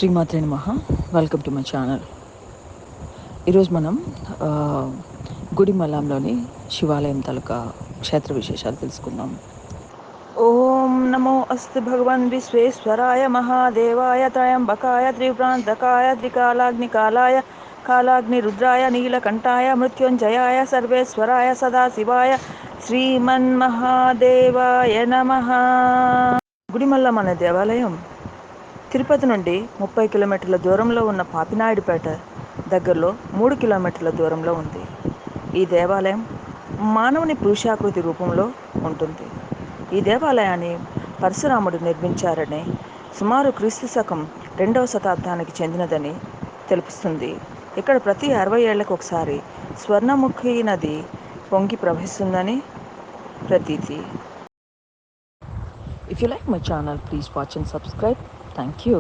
శ్రీమాత్రే నమః. Welcome to my channel. ఈరోజు మనం గుడిమల్లంలోని శివాలయం తాలూకా క్షేత్ర విశేషాలు తెలుసుకుందాం. ఓం నమో అస్తు భగవన్ విశ్వేశ్వరాయ మహాదేవాయ త్రయంబకాయ త్రిప్రాంతకాయ త్రికాలాగ్నికాలాయ కాలాగ్ని రుద్రాయ నీలకంఠాయ మృత్యుంజయాయ సర్వేశ్వరాయ సదాశివాయ శ్రీమన్మహాదేవాయ నమః. గుడిమల్లం అనే దేవాలయం తిరుపతి నుండి 30 కిలోమీటర్ల దూరంలో ఉన్న పాపినాయుడుపేట దగ్గరలో 3 కిలోమీటర్ల దూరంలో ఉంది. ఈ దేవాలయం మానవుని పురుషాకృతి రూపంలో ఉంటుంది. ఈ దేవాలయాన్ని పరశురాముడు నిర్మించారని, సుమారు క్రీస్తు శకం 2వ శతాబ్దానికి చెందినదని తెలుపుతుంది. ఇక్కడ ప్రతి 60 ఏళ్లకు ఒకసారి స్వర్ణముఖి నది పొంగి ప్రవహిస్తుందని ప్రతీతి. If you like my channel, please watch and subscribe. Thank you.